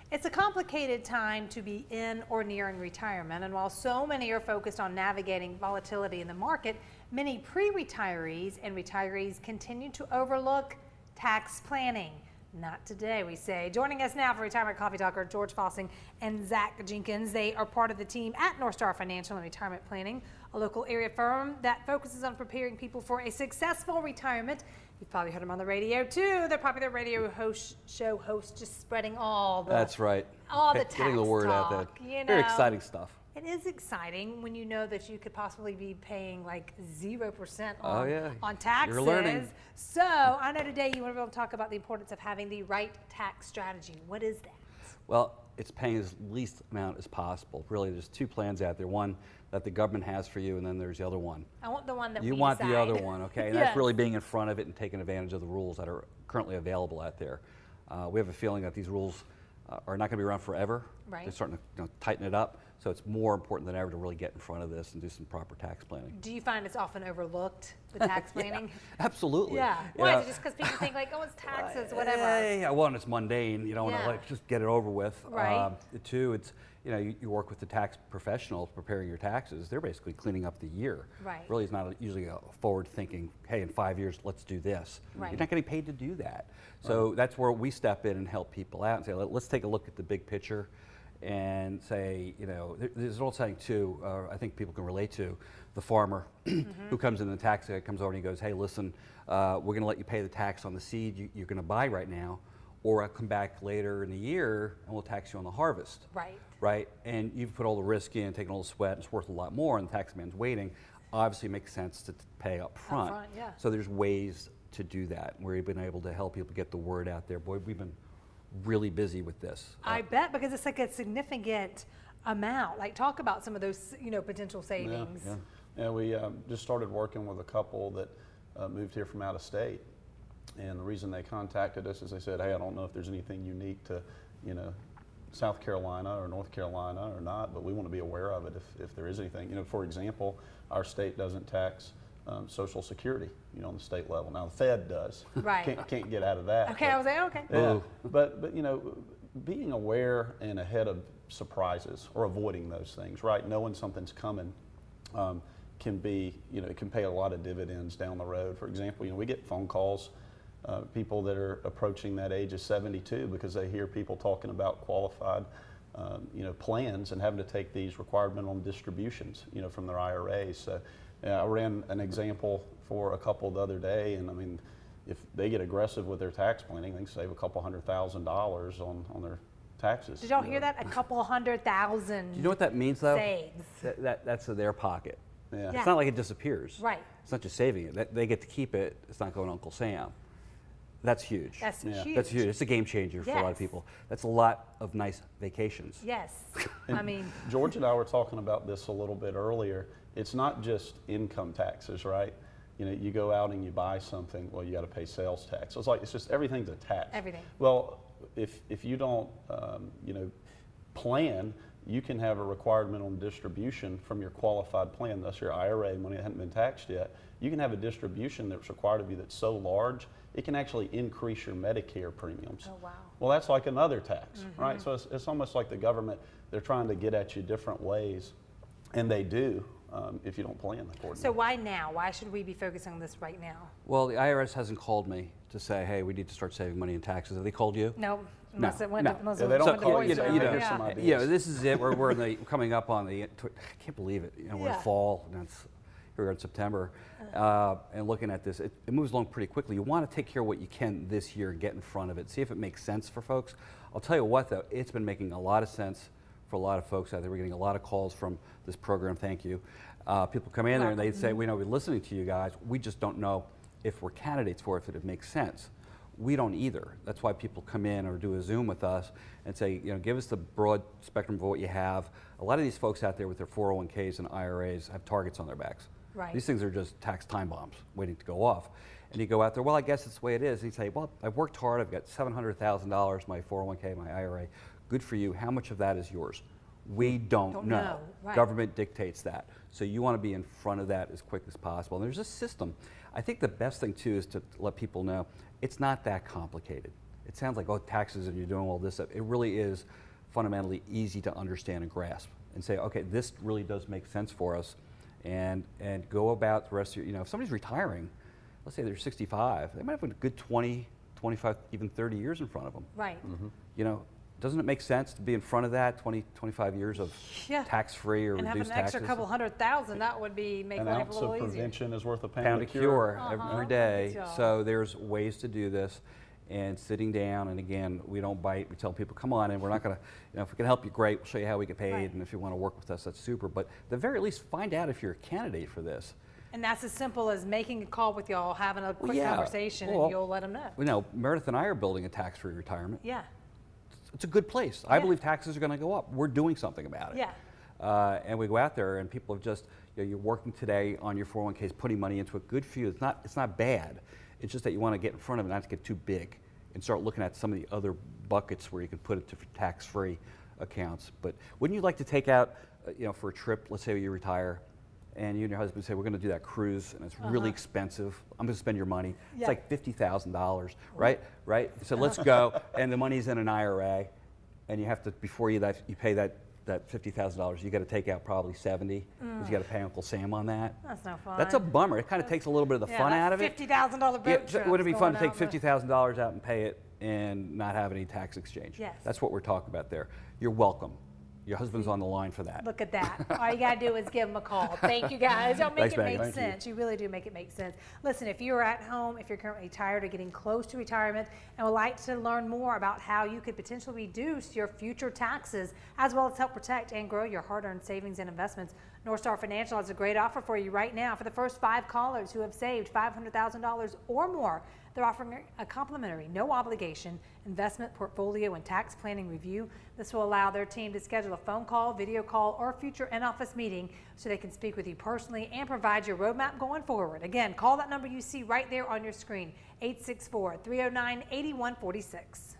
It's a complicated time to be in or nearing retirement, and while so many are focused on navigating volatility in the market, many pre-retirees and retirees continue to overlook tax planning. Not today, we say. Joining us now for Retirement Coffee Talk are George Fossing and Zach Jenkins. They are part of the team at North Star Financial and Retirement Planning, a local area firm that focuses on preparing people for a successful retirement. You've probably heard them on the radio too. They're popular radio show hosts, just spreading all the That's right. all the tax Getting the word talk, out there. you know. Very exciting stuff. It is exciting when you know that you could possibly be paying like 0% Oh, yeah. on taxes. You're learning. So I know today you want to be able to talk about the importance of having the right tax strategy. What is that? Well, it's paying as least amount as possible. Really, there's two plans out there. One that the government has for you, and then there's the other one. I want the one that You we want decide. the other one, okay? And Yes. that's really being in front of it and taking advantage of the rules that are currently available out there. We have a feeling that these rules are not going to be around forever. Right. They're starting to tighten it up. So it's more important than ever to really get in front of this and do some proper tax planning. Do you find it's often overlooked, the tax planning? Yeah, absolutely. Yeah. Why is it just because people think like, oh, it's taxes, whatever? Yeah, one, it's mundane. You don't want Yeah. to like just get it over with. Right. Two, it's you work with the tax professionals preparing your taxes. They're basically cleaning up the year. Right. Really, it's not usually a forward thinking. Hey, in 5 years, let's do this. Right. You're not getting paid to do that. So that's where we step in and help people out and say, let's take a look at the big picture. And say, there's an old saying too, I think people can relate to, the farmer who comes in the tax guy comes over and he goes, hey, listen, we're going to let you pay the tax on the seed you're going to buy right now, or I'll come back later in the year and we'll tax you on the harvest. Right. Right? And you've put all the risk in, taken all the sweat, and it's worth a lot more, and the tax man's waiting. Obviously, it makes sense to pay up front. Yeah. So there's ways to do that. We've been able to help people get the word out there. Boy, we've been really busy with this. I bet, because it's like a significant amount. Like, talk about some of those, potential savings. Yeah, we just started working with a couple that moved here from out of state. And the reason they contacted us is they said, hey, I don't know if there's anything unique to, South Carolina or North Carolina or not, but we want to be aware of it if there is anything. For example, our state doesn't tax Social Security, on the state level. Now the Fed does. Right. Can't get out of that. Okay, I was like, okay. Yeah, but being aware and ahead of surprises or avoiding those things, right? Knowing something's coming can be, it can pay a lot of dividends down the road. For example, we get phone calls, people that are approaching that age of 72 because they hear people talking about qualified plans and having to take these required minimum distributions, from their IRAs. So I ran an example for a couple the other day, and I mean, if they get aggressive with their tax planning, they can save a couple $100,000 on their taxes. Did y'all hear that? A couple $100,000. You know what that means, though? Saves. That's in their pocket. Yeah. Yeah. It's not like it disappears. Right. It's not just saving it. They get to keep it. It's not going to Uncle Sam. That's huge. That's huge. That's huge. It's a game changer for a lot of Yes. people. That's a lot of nice vacations. Yes. And I mean, George and I were talking about this a little bit earlier. It's not just income taxes, right? You go out and you buy something, well, you got to pay sales tax. So it's just everything's a tax. Everything. Well, if you don't, plan, you can have a required minimum distribution from your qualified plan. That's your IRA money that hasn't been taxed yet. You can have a distribution that's required of you that's so large, it can actually increase your Medicare premiums. Oh, wow. Well, that's like another tax, right? So it's almost like the government, they're trying to get at you different ways, and they do if you don't plan accordingly. so why now? Why should we be focusing on this right now? Well, the IRS hasn't called me to say, hey, we need to start saving money in taxes. Have they called you? No, unless it went no. to, unless Yeah, it they don't went to call you, voicemail. you know, Yeah. some ideas. This is it. We're coming up on the, I can't believe it. We're Yeah. in fall, and it's, here we are in September, and looking at this, it moves along pretty quickly. You want to take care of what you can this year and get in front of it, see if it makes sense for folks. I'll tell you what, though, it's been making a lot of sense for a lot of folks out there. We're getting a lot of calls from this program, thank you. People come in there and they say, we're listening to you guys, we just don't know if we're candidates for it, if it makes sense. We don't either. That's why people come in or do a Zoom with us and say, give us the broad spectrum of what you have. A lot of these folks out there with their 401ks and IRAs have targets on their backs. Right. These things are just tax time bombs waiting to go off. And you go out there, well, I guess it's the way it is. And you say, well, I've worked hard. I've got $700,000, my 401k, my IRA. Good for you. How much of that is yours? We don't know. Right. Government dictates that. So you want to be in front of that as quick as possible. And there's a system. I think the best thing, too, is to let people know it's not that complicated. it sounds like, oh, taxes and you're doing all this stuff. It really is fundamentally easy to understand and grasp and say, okay, this really does make sense for us, and go about the rest of your, if somebody's retiring, let's say they're 65, they might have a good 20, 25, even 30 years in front of them. Right. Doesn't it make sense to be in front of that 20, 25 years of Yeah. tax-free or And reduced have an extra taxes? couple $100,000, that would be make An life a ounce little of easier. prevention is worth a Pound of cure Uh-huh. every day. Good job. So there's ways to do this, and sitting down, and again, we don't bite. We tell people, come on, and we're not going to, if we can help you, great. We'll show you how we get paid, Right. and if you want to work with us, that's super. But at the very least, find out if you're a candidate for this. And that's as simple as making a call with y'all, having a quick yeah. conversation, Well, and you'll let them know. Meredith and I are building a tax-free retirement. Yeah. It's a good place. I Yeah. believe taxes are going to go up. We're doing something about it. Yeah. And we go out there, and people have just, you're working today on your 401ks, putting money into it. Good for you. It's not bad. It's just that you want to get in front of it, not to get too big, and start looking at some of the other buckets where you can put it to tax-free accounts. But wouldn't you like to take out, for a trip? Let's say you retire, and you and your husband say, we're going to do that cruise, and it's really expensive. I'm going to spend your money. Yeah. It's like $50,000, right? Right? So let's go, and the money's in an IRA, and you have to, before you pay that $50,000, you got to take out probably 70, because you got to pay Uncle Sam on that. That's no fun. That's a bummer. It kind of takes a little bit of the fun out of it. $50,000 boat Yeah, trip. wouldn't it be fun to take $50,000 out and pay it and not have any tax exchange? Yes. That's what we're talking about there. You're welcome. Your husband's on the line for that. Look at that. All you got to do is give them a call. Thank you, guys. Y'all make Thanks, it Maggie. make Thank you. sense. You really do make it make sense. Listen, if you're at home, if you're currently retired or getting close to retirement and would like to learn more about how you could potentially reduce your future taxes, as well as help protect and grow your hard-earned savings and investments, North Star Financial has a great offer for you right now. For the first 5 callers who have saved $500,000 or more, they're offering a complimentary, no obligation investment portfolio and tax planning review. This will allow their team to schedule a phone call, video call, or future in-office meeting so they can speak with you personally and provide your roadmap going forward. Again, call that number you see right there on your screen, 864-309-8146.